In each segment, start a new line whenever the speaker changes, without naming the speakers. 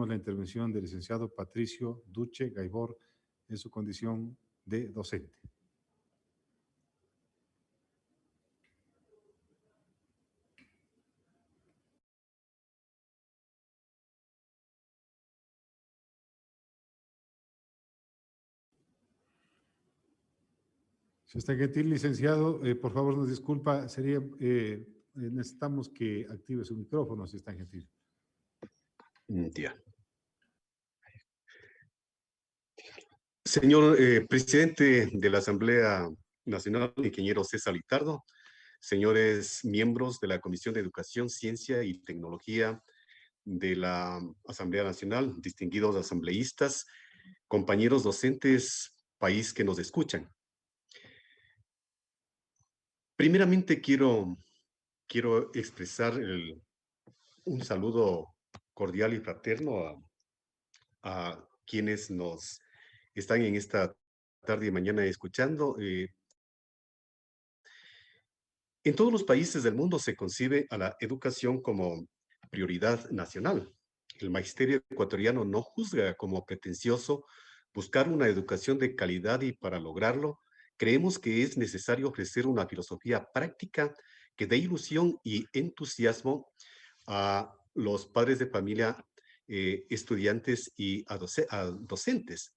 La intervención del licenciado Patricio Duche Gaibor en su condición de docente. Si está gentil, licenciado, por favor nos disculpa, necesitamos que active su micrófono, si está gentil.
Ya. Señor presidente de la Asamblea Nacional, ingeniero César Litardo, señores miembros de la Comisión de Educación, Ciencia y Tecnología de la Asamblea Nacional, distinguidos asambleístas, compañeros docentes, país que nos escuchan. Primeramente quiero expresar un saludo cordial y fraterno a quienes nos están en esta tarde y mañana escuchando. En todos los países del mundo se concibe a la educación como prioridad nacional. El magisterio ecuatoriano no juzga como pretencioso buscar una educación de calidad y para lograrlo, creemos que es necesario ofrecer una filosofía práctica que dé ilusión y entusiasmo a los padres de familia, estudiantes y a docentes,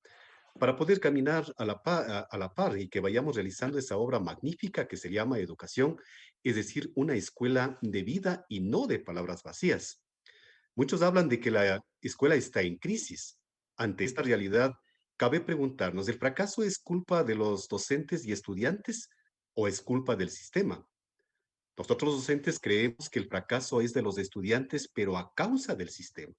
para poder caminar a la par y que vayamos realizando esa obra magnífica que se llama educación, es decir, una escuela de vida y no de palabras vacías. Muchos hablan de que la escuela está en crisis. Ante esta realidad, cabe preguntarnos, ¿el fracaso es culpa de los docentes y estudiantes o es culpa del sistema? Nosotros docentes creemos que el fracaso es de los estudiantes, pero a causa del sistema.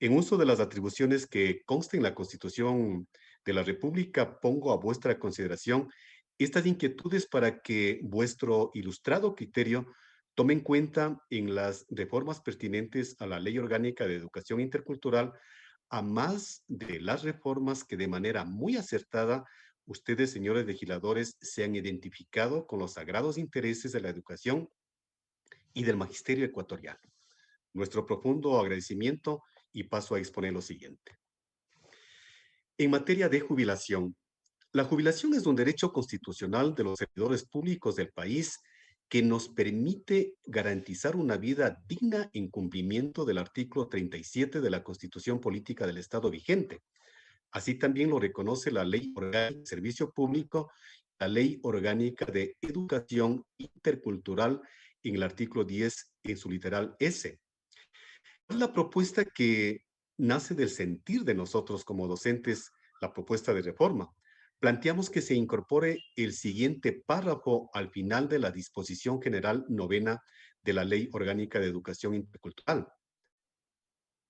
En uso de las atribuciones que consta en la Constitución de la República, pongo a vuestra consideración estas inquietudes para que vuestro ilustrado criterio tome en cuenta en las reformas pertinentes a la Ley Orgánica de Educación Intercultural, a más de las reformas que de manera muy acertada ustedes, señores legisladores, se han identificado con los sagrados intereses de la educación y del magisterio ecuatoriano. Nuestro profundo agradecimiento y paso a exponer lo siguiente. En materia de jubilación, la jubilación es un derecho constitucional de los servidores públicos del país que nos permite garantizar una vida digna en cumplimiento del artículo 37 de la Constitución Política del Estado vigente. Así también lo reconoce la Ley Orgánica de Servicio Público, la Ley Orgánica de Educación Intercultural en el artículo 10 en su literal S. Es la propuesta que nace del sentir de nosotros como docentes, la propuesta de reforma. Planteamos que se incorpore el siguiente párrafo al final de la disposición general novena de la Ley Orgánica de Educación Intercultural.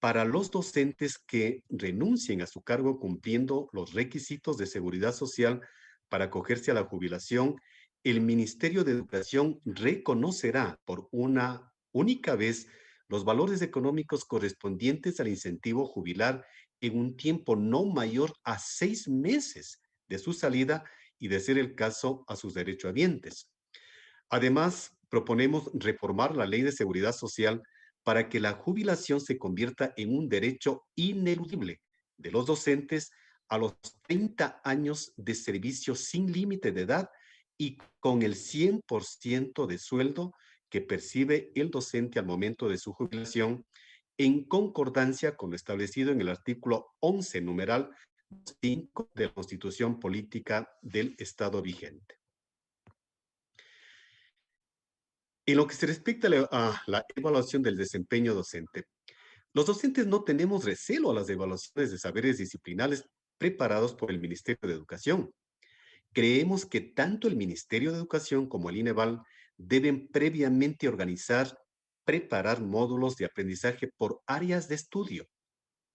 Para los docentes que renuncien a su cargo cumpliendo los requisitos de seguridad social para acogerse a la jubilación, el Ministerio de Educación reconocerá por una única vez los valores económicos correspondientes al incentivo jubilar en un tiempo no mayor a 6 meses de su salida y, de ser el caso, a sus derechohabientes. Además, proponemos reformar la Ley de Seguridad Social para que la jubilación se convierta en un derecho ineludible de los docentes a los 30 años de servicio sin límite de edad y con el 100% de sueldo que percibe el docente al momento de su jubilación, en concordancia con lo establecido en el artículo 11, numeral 5 de la Constitución Política del Estado vigente. En lo que se respecta a la evaluación del desempeño docente, los docentes no tenemos recelo a las evaluaciones de saberes disciplinares preparados por el Ministerio de Educación. Creemos que tanto el Ministerio de Educación como el INEVAL deben previamente preparar módulos de aprendizaje por áreas de estudio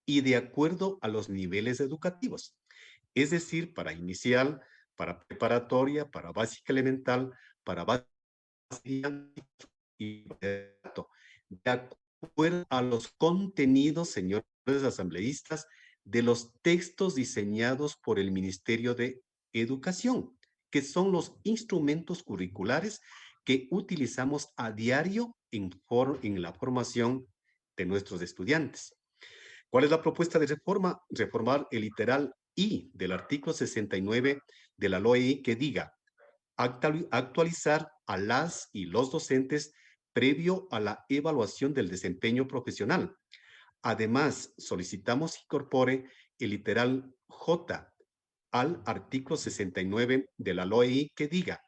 y de acuerdo a los niveles educativos, es decir, para inicial, para preparatoria, para básica elemental, para básica y de acuerdo a los contenidos, señores asambleístas, de los textos diseñados por el Ministerio de Educación, que son los instrumentos curriculares que utilizamos a diario en la formación de nuestros estudiantes. ¿Cuál es la propuesta de reforma? Reformar el literal I del artículo 69 de la LOEI que diga actualizar a las y los docentes previo a la evaluación del desempeño profesional. Además, solicitamos que incorpore el literal J al artículo 69 de la LOEI que diga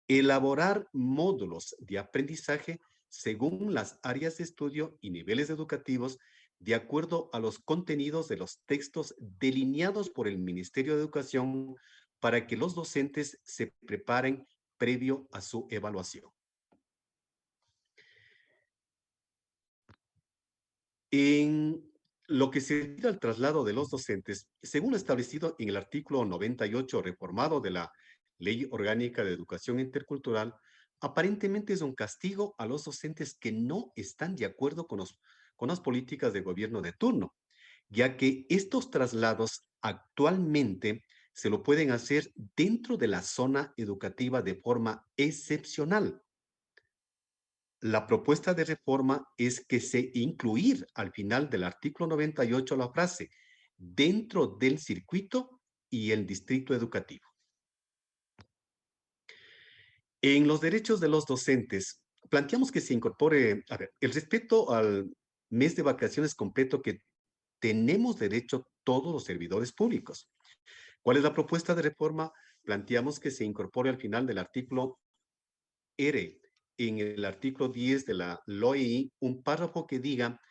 elaborar módulos de aprendizaje según las áreas de estudio y niveles educativos de acuerdo a los contenidos de los textos delineados por el Ministerio de Educación para que los docentes se preparen previo a su evaluación. En lo que se refiere al traslado de los docentes, según lo establecido en el artículo 98 reformado de la Ley Orgánica de Educación Intercultural, aparentemente es un castigo a los docentes que no están de acuerdo con las políticas de gobierno de turno, ya que estos traslados actualmente se lo pueden hacer dentro de la zona educativa de forma excepcional. La propuesta de reforma es que se incluir al final del artículo 98 la frase dentro del circuito y el distrito educativo. En los derechos de los docentes, planteamos que se incorpore, a ver, el respeto al mes de vacaciones completo que tenemos derecho todos los servidores públicos. ¿Cuál es la propuesta de reforma? Planteamos que se incorpore al final del artículo R, en el artículo 10 de la LOEI, un párrafo que diga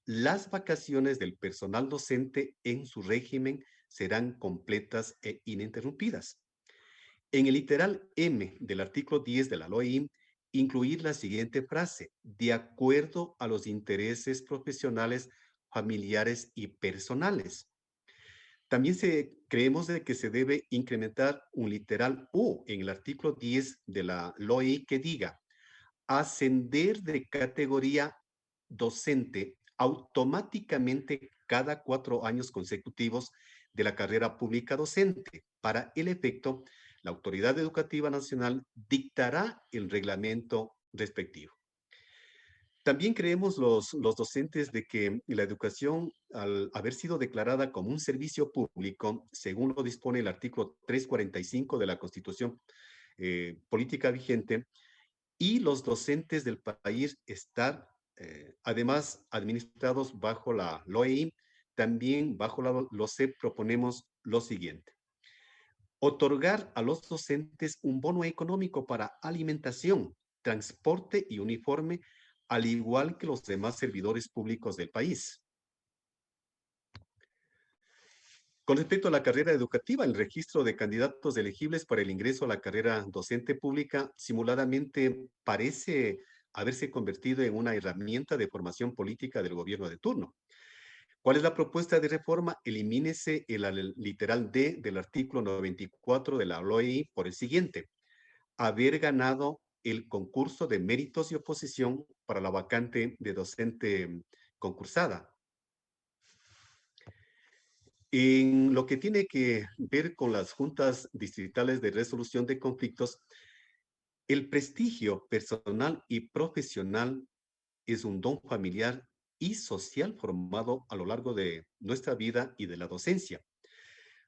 las vacaciones del personal docente en su régimen serán completas e ininterrumpidas. En el literal M del artículo 10 de la LOEI, incluir la siguiente frase, de acuerdo a los intereses profesionales, familiares y personales. También creemos de que se debe incrementar un literal U en el artículo 10 de la LOEI que diga ascender de categoría docente automáticamente cada 4 años consecutivos de la carrera pública docente. Para el efecto, la Autoridad Educativa Nacional dictará el reglamento respectivo. También creemos los docentes de que la educación, al haber sido declarada como un servicio público, según lo dispone el artículo 345 de la Constitución Política vigente, y los docentes del país estar, además, administrados bajo la LOEI, también bajo la LOCEP proponemos lo siguiente. Otorgar a los docentes un bono económico para alimentación, transporte y uniforme, al igual que los demás servidores públicos del país. Con respecto a la carrera educativa, el registro de candidatos elegibles para el ingreso a la carrera docente pública simuladamente parece haberse convertido en una herramienta de formación política del gobierno de turno. ¿Cuál es la propuesta de reforma? Elimínese el literal D del artículo 94 de la LOEI por el siguiente. Haber ganado el concurso de méritos y oposición para la vacante de docente concursada. En lo que tiene que ver con las juntas distritales de resolución de conflictos, el prestigio personal y profesional es un don familiar y social formado a lo largo de nuestra vida y de la docencia.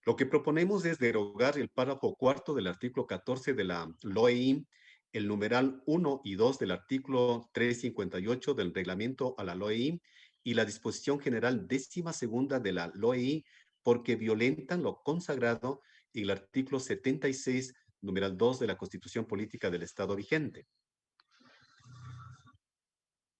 Lo que proponemos es derogar el párrafo cuarto del artículo 14 de la LOEI, el numeral 1 y 2 del artículo 358 del reglamento a la LOEI y la disposición general 12ª de la LOEI porque violentan lo consagrado en el artículo 76, numeral 2 de la Constitución Política del Estado vigente.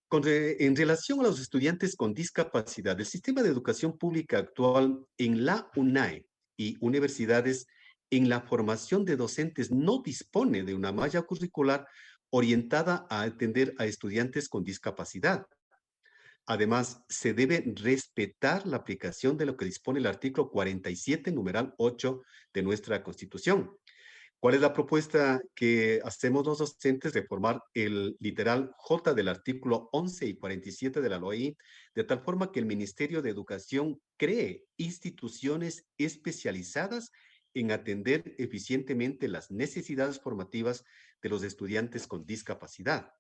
En relación a los estudiantes con discapacidad, el sistema de educación pública actual en la UNAE y universidades en la formación de docentes no dispone de una malla curricular orientada a atender a estudiantes con discapacidad. Además, se debe respetar la aplicación de lo que dispone el artículo 47, numeral 8 de nuestra Constitución. ¿Cuál es la propuesta que hacemos los docentes? Reformar el literal J del artículo 11 y 47 de la LOEI, de tal forma que el Ministerio de Educación cree instituciones especializadas en atender eficientemente las necesidades formativas de los estudiantes con discapacidad.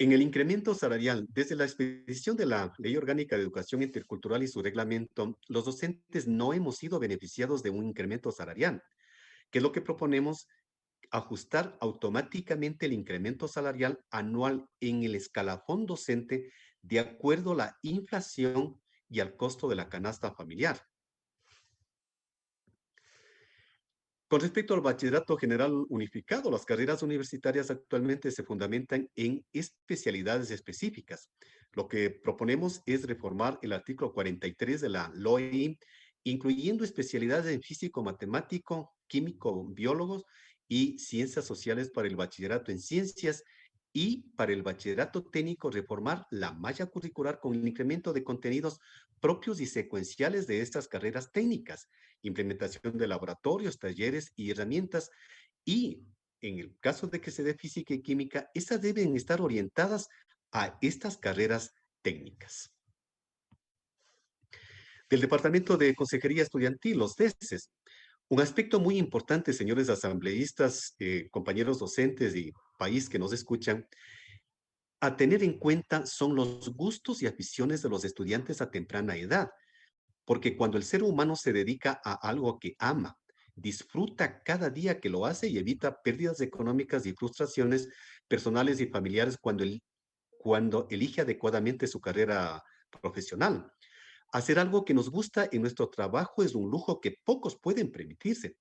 En el incremento salarial, desde la expedición de la Ley Orgánica de Educación Intercultural y su reglamento, los docentes no hemos sido beneficiados de un incremento salarial, que es lo que proponemos, ajustar automáticamente el incremento salarial anual en el escalafón docente de acuerdo a la inflación y al costo de la canasta familiar. Con respecto al bachillerato general unificado, las carreras universitarias actualmente se fundamentan en especialidades específicas. Lo que proponemos es reformar el artículo 43 de la LOE, incluyendo especialidades en físico, matemático, químico, biólogos y ciencias sociales para el bachillerato en ciencias, y para el bachillerato técnico reformar la malla curricular con el incremento de contenidos propios y secuenciales de estas carreras técnicas, implementación de laboratorios, talleres y herramientas. Y en el caso de que se dé física y química, estas deben estar orientadas a estas carreras técnicas. Del Departamento de Consejería Estudiantil, los DECES. Un aspecto muy importante, señores asambleístas, compañeros docentes y país que nos escuchan, a tener en cuenta son los gustos y aficiones de los estudiantes a temprana edad. Porque cuando el ser humano se dedica a algo que ama, disfruta cada día que lo hace y evita pérdidas económicas y frustraciones personales y familiares cuando elige adecuadamente su carrera profesional. Hacer algo que nos gusta en nuestro trabajo es un lujo que pocos pueden permitirse.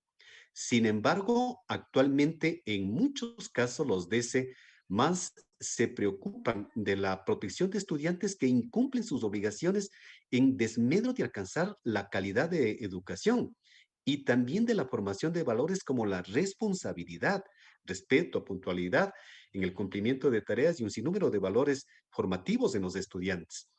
Sin embargo, actualmente en muchos casos los DC más se preocupan de la protección de estudiantes que incumplen sus obligaciones en desmedro de alcanzar la calidad de educación, y también de la formación de valores como la responsabilidad, respeto, puntualidad en el cumplimiento de tareas y un sinnúmero de valores formativos en los estudiantes.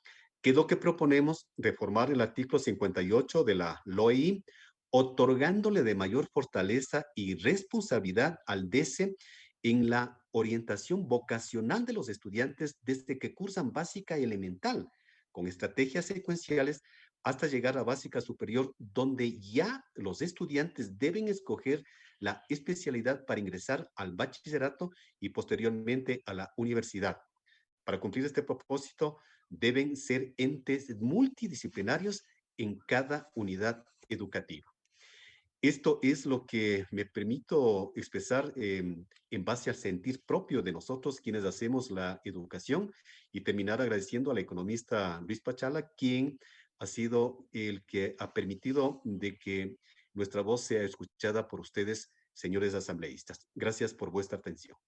¿Qué es lo que proponemos? Reformar el artículo 58 de la LOI, otorgándole de mayor fortaleza y responsabilidad al DECE en la orientación vocacional de los estudiantes desde que cursan básica y elemental, con estrategias secuenciales hasta llegar a básica superior, donde ya los estudiantes deben escoger la especialidad para ingresar al bachillerato y posteriormente a la universidad. Para cumplir este propósito, deben ser entes multidisciplinarios en cada unidad educativa. Esto es lo que me permito expresar en base al sentir propio de nosotros quienes hacemos la educación, y terminar agradeciendo al economista Luis Pachala, quien ha sido el que ha permitido de que nuestra voz sea escuchada por ustedes, señores asambleístas. Gracias por vuestra atención.